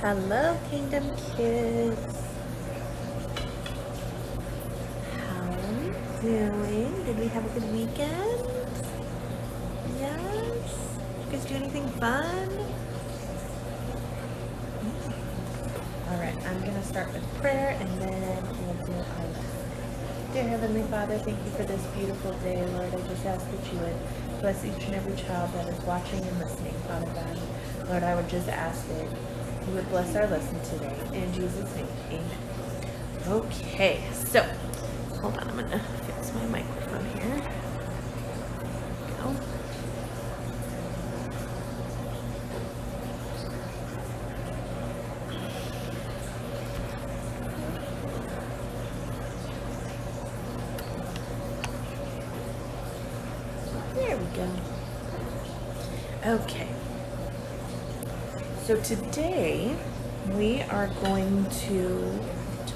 Hello, Kingdom Kids. How are you doing? Did we have a good weekend? Yes? You guys do anything fun? Alright, I'm going to start with prayer and then we'll do our lesson. Dear Heavenly Father, thank you for this beautiful day, Lord. I just ask that you would bless each and every child that is watching and listening, Father God. Lord, I would just ask that you would bless our lesson today. In Jesus' name, amen. Okay, so, hold on, I'm going to fix my microphone here. Go. There we go. Okay. So today we are going to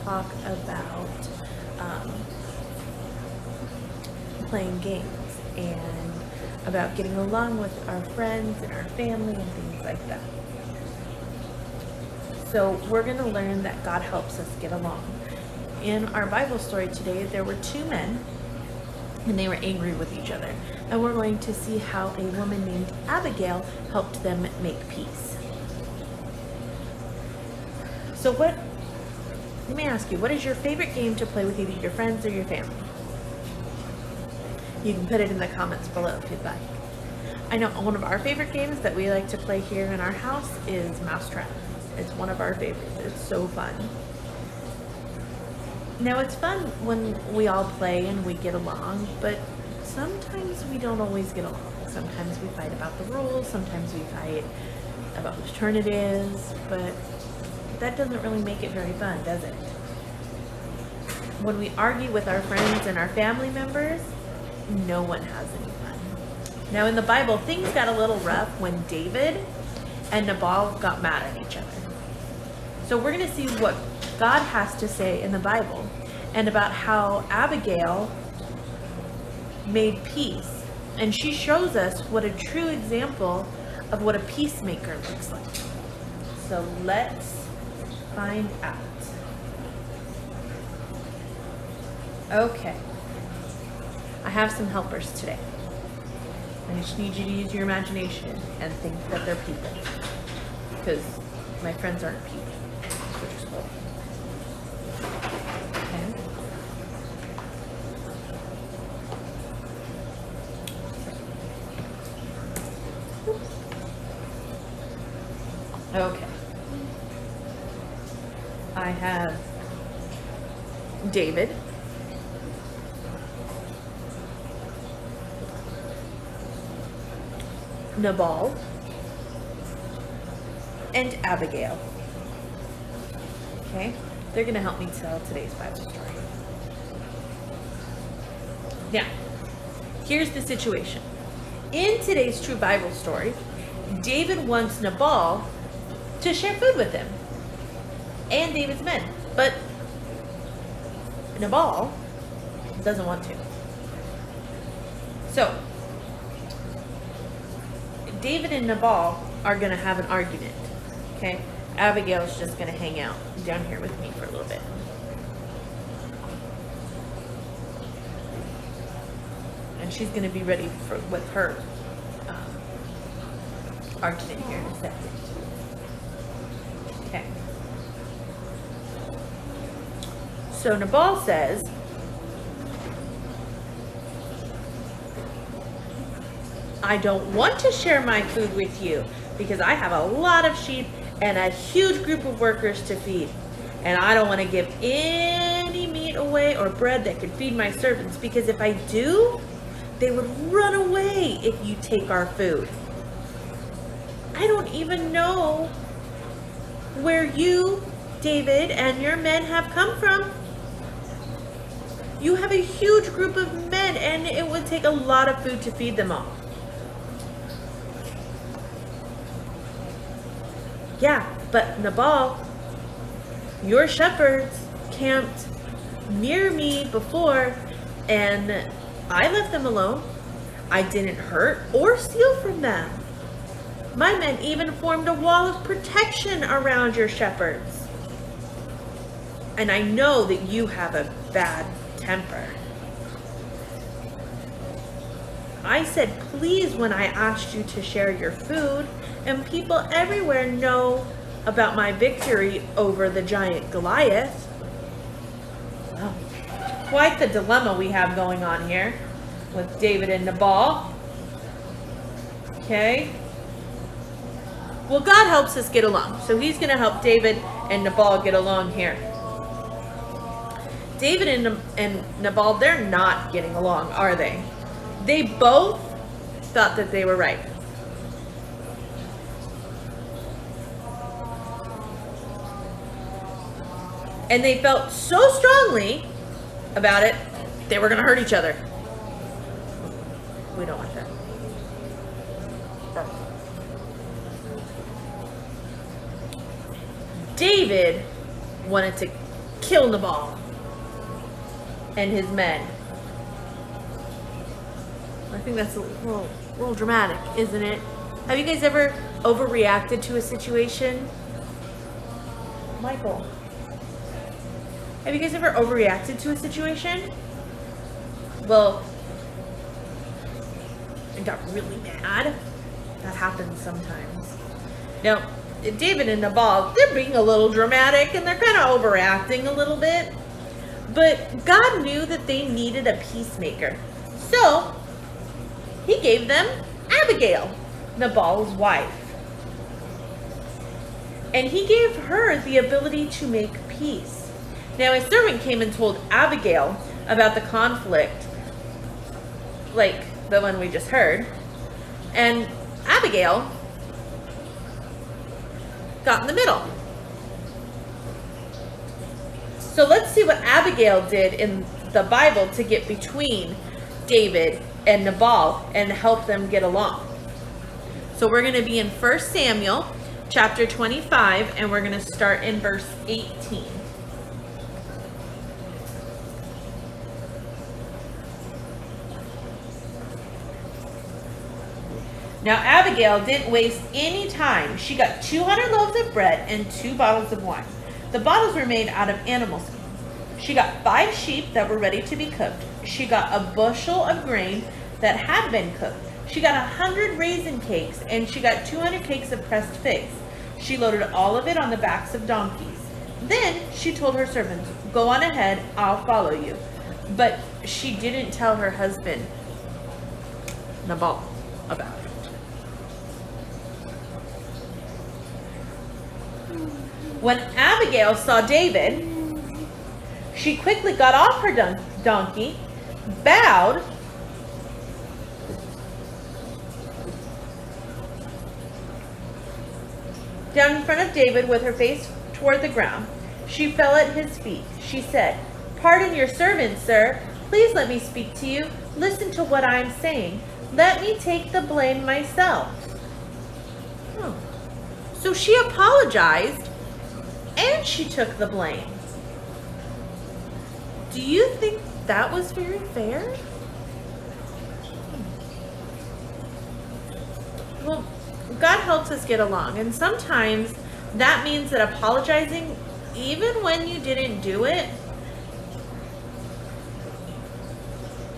talk about playing games and about getting along with our friends and our family and things like that. So we're going to learn that God helps us get along. In our Bible story today, there were two men and they were angry with each other. And we're going to see how a woman named Abigail helped them make peace. So let me ask you, what is your favorite game to play with either your friends or your family? You can put it in the comments below if you'd like. I know one of our favorite games that we like to play here in our house is Mousetrap. It's one of our favorites. It's so fun. Now it's fun when we all play and we get along, but sometimes we don't always get along. Sometimes we fight about the rules, sometimes we fight about whose turn it is, but that doesn't really make it very fun, does it? When we argue with our friends and our family members, no one has any fun. Now in the Bible, things got a little rough when David and Nabal got mad at each other. So we're going to see what God has to say in the Bible and about how Abigail made peace. And she shows us what a true example of what a peacemaker looks like. So let's find out. Okay. I have some helpers today. I just need you to use your imagination and think that they're people. Because my friends aren't people. They're just little. Okay. Okay. I have David, Nabal, and Abigail. Okay? They're going to help me tell today's Bible story. Now, here's the situation. In today's true Bible story, David wants Nabal to share food with him and David's men, but Nabal doesn't want to. So David and Nabal are going to have an argument. Okay, Abigail's just going to hang out down here with me for a little bit. And she's going to be ready with her argument here in a second. Okay. So Nabal says, I don't want to share my food with you because I have a lot of sheep and a huge group of workers to feed. And I don't want to give any meat away or bread that could feed my servants, because if I do, they would run away if you take our food. I don't even know where you, David, and your men have come from. You have a huge group of men, and it would take a lot of food to feed them all. Yeah, but Nabal, your shepherds camped near me before, and I left them alone. I didn't hurt or steal from them. My men even formed a wall of protection around your shepherds. And I know that you have a bad temper. I said please when I asked you to share your food, and people everywhere know about my victory over the giant Goliath. Well, quite the dilemma we have going on here with David and Nabal. Okay. Well, God helps us get along, so he's going to help David and Nabal get along here. David and Nabal, they're not getting along, are they? They both thought that they were right. And they felt so strongly about it, they were going to hurt each other. We don't want that. David wanted to kill Nabal and his men. I think that's a little dramatic, isn't it? Have you guys ever overreacted to a situation? Michael, have you guys ever overreacted to a situation? Well, and got really mad? That happens sometimes. Now, David and Nabal, they're being a little dramatic and they're kind of overacting a little bit. But God knew that they needed a peacemaker. So, he gave them Abigail, Nabal's wife. And he gave her the ability to make peace. Now, a servant came and told Abigail about the conflict, like the one we just heard. And Abigail got in the middle. So let's see what Abigail did in the Bible to get between David and Nabal and help them get along. So we're going to be in 1 Samuel chapter 25, and we're going to start in verse 18. Now Abigail didn't waste any time. She got 200 loaves of bread and 2 bottles of wine. The bottles were made out of animal skin. She got 5 sheep that were ready to be cooked. She got a bushel of grain that had been cooked. She got 100 raisin cakes, and she got 200 cakes of pressed figs. She loaded all of it on the backs of donkeys. Then she told her servants, "Go on ahead, I'll follow you." But she didn't tell her husband, Nabal, about it. When Abigail saw David, she quickly got off her donkey, bowed, down in front of David with her face toward the ground. She fell at his feet. She said, "Pardon your servant, sir. Please let me speak to you. Listen to what I'm saying. Let me take the blame myself." So she apologized and she took the blame. Do you think that was very fair? Well, God helps us get along, and sometimes that means that apologizing, even when you didn't do it,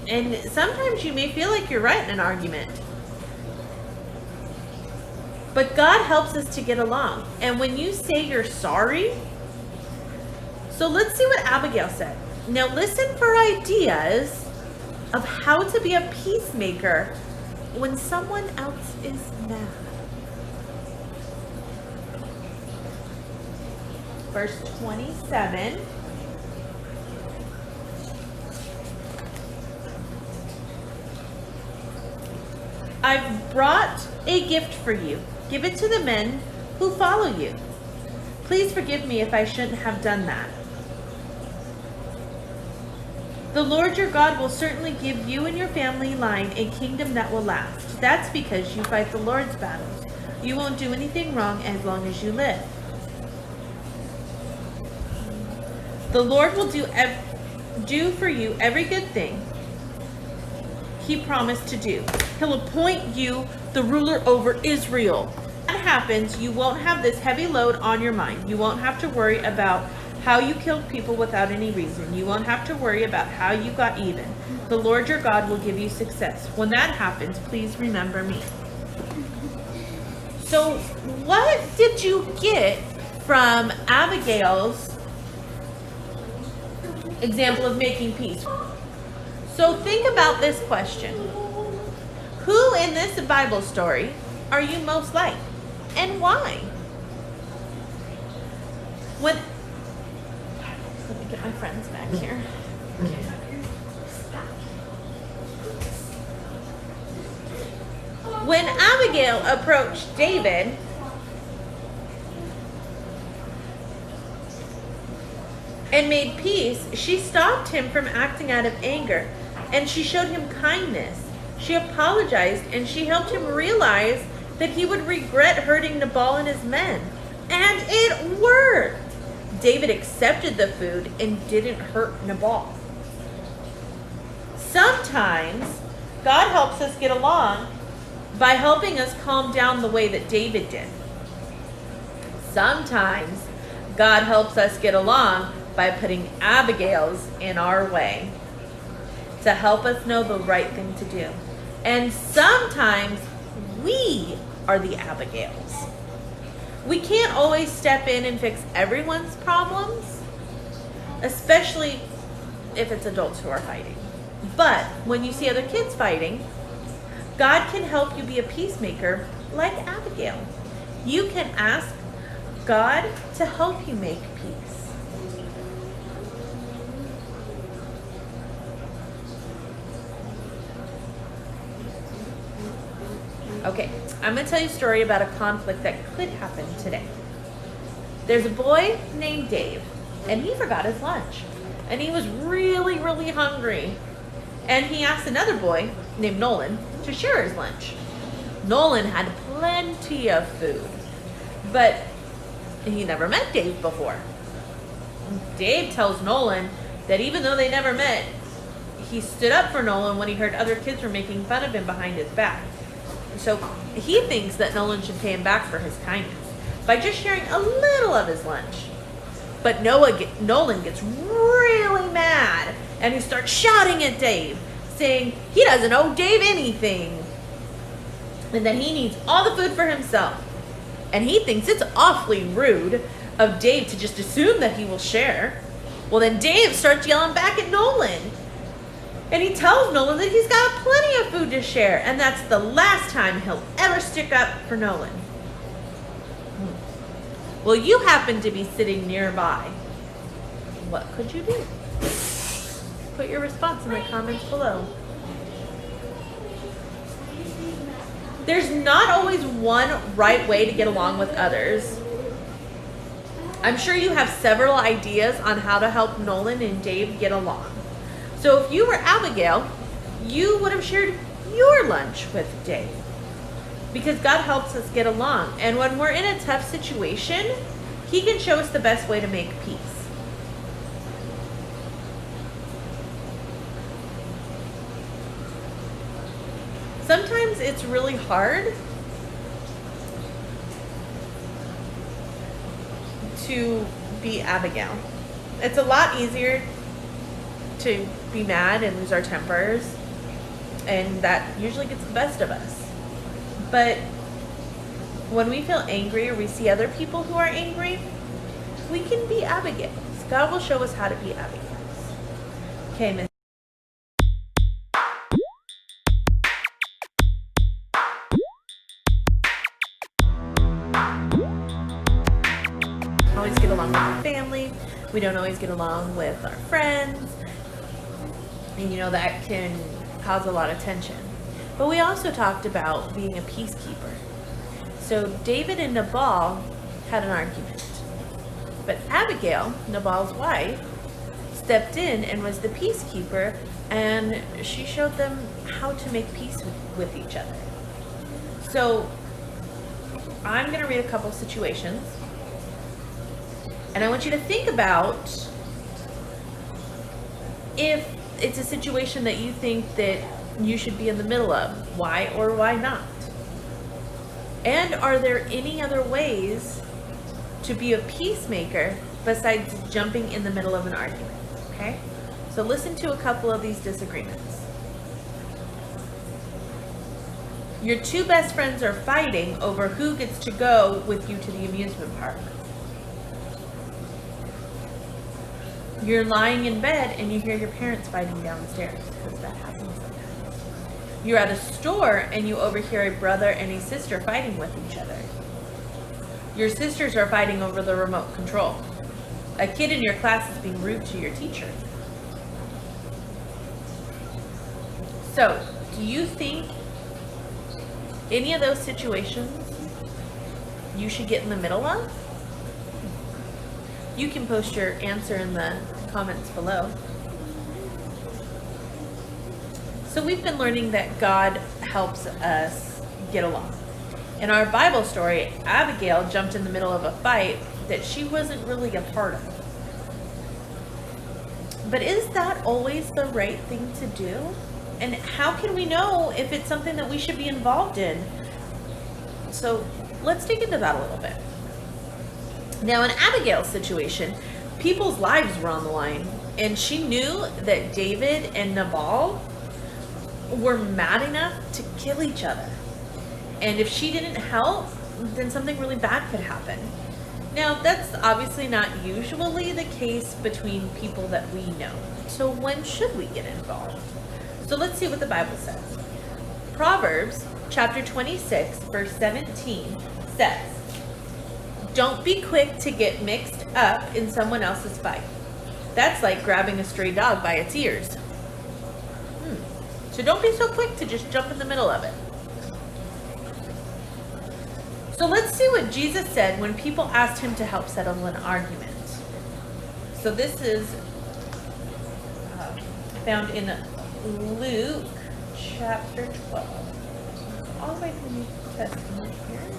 and sometimes you may feel like you're right in an argument, but God helps us to get along. And when you say you're sorry, so let's see what Abigail said. Now listen for ideas of how to be a peacemaker when someone else is mad. Verse 27. I've brought a gift for you. Give it to the men who follow you. Please forgive me if I shouldn't have done that. The Lord your God will certainly give you and your family line a kingdom that will last. That's because you fight the Lord's battles. You won't do anything wrong as long as you live. The Lord will do for you every good thing he promised to do. He'll appoint you the ruler over Israel. happens, you won't have this heavy load on your mind. You won't have to worry about how you killed people without any reason. You won't have to worry about how you got even. The Lord your God will give you success. When that happens, please remember me. So what did you get from Abigail's example of making peace? So think about this question. Who in this Bible story are you most like? And why? Let me get my friends back here. When Abigail approached David, and made peace, she stopped him from acting out of anger, and she showed him kindness. She apologized, and she helped him realize that he would regret hurting Nabal and his men. And it worked! David accepted the food and didn't hurt Nabal. Sometimes God helps us get along by helping us calm down the way that David did. Sometimes God helps us get along by putting Abigails in our way to help us know the right thing to do. And sometimes we are the Abigails. We can't always step in and fix everyone's problems, especially if it's adults who are fighting. But when you see other kids fighting, God can help you be a peacemaker like Abigail. You can ask God to help you make peace. Okay, I'm going to tell you a story about a conflict that could happen today. There's a boy named Dave, and he forgot his lunch. And he was really, really hungry. And he asked another boy named Nolan to share his lunch. Nolan had plenty of food, but he never met Dave before. Dave tells Nolan that even though they never met, he stood up for Nolan when he heard other kids were making fun of him behind his back. So he thinks that Nolan should pay him back for his kindness by just sharing a little of his lunch. But Nolan gets really mad and he starts shouting at Dave, saying he doesn't owe Dave anything and that he needs all the food for himself. And he thinks it's awfully rude of Dave to just assume that he will share. Well, then Dave starts yelling back at Nolan. And he tells Nolan that he's got plenty of food to share, and that's the last time he'll ever stick up for Nolan. Well, you happen to be sitting nearby. What could you do? Put your response in the comments below. There's not always one right way to get along with others. I'm sure you have several ideas on how to help Nolan and Dave get along. So if you were Abigail, you would have shared your lunch with Dave. Because God helps us get along. And when we're in a tough situation, He can show us the best way to make peace. Sometimes it's really hard to be Abigail. It's a lot easier to be mad and lose our tempers, and that usually gets the best of us. But when we feel angry or we see other people who are angry, we can be Abigails. God will show us how to be Abigails. Okay, Miss. Always get along with our family. We don't always get along with our friends. And that can cause a lot of tension. But we also talked about being a peacekeeper. So David and Nabal had an argument. But Abigail, Nabal's wife, stepped in and was the peacekeeper, and she showed them how to make peace with each other. So I'm going to read a couple situations. And I want you to think about if it's a situation that you think that you should be in the middle of. Why or why not? And are there any other ways to be a peacemaker besides jumping in the middle of an argument? Okay? So listen to a couple of these disagreements. Your two best friends are fighting over who gets to go with you to the amusement park. You're lying in bed and you hear your parents fighting downstairs, because that happens sometimes. You're at a store and you overhear a brother and a sister fighting with each other. Your sisters are fighting over the remote control. A kid in your class is being rude to your teacher. So, do you think any of those situations you should get in the middle of? You can post your answer in the comments below. So we've been learning that God helps us get along. In our Bible story, Abigail jumped in the middle of a fight that she wasn't really a part of. But is that always the right thing to do? And how can we know if it's something that we should be involved in? So let's dig into that a little bit. Now, in Abigail's situation, people's lives were on the line, and she knew that David and Nabal were mad enough to kill each other. And if she didn't help, then something really bad could happen. Now, that's obviously not usually the case between people that we know. So when should we get involved? So let's see what the Bible says. Proverbs chapter 26, verse 17 says, "Don't be quick to get mixed up in someone else's fight. That's like grabbing a stray dog by its ears." So don't be so quick to just jump in the middle of it. So let's see what Jesus said when people asked him to help settle an argument. So this is found in Luke chapter 12. All the way from the New Testament here.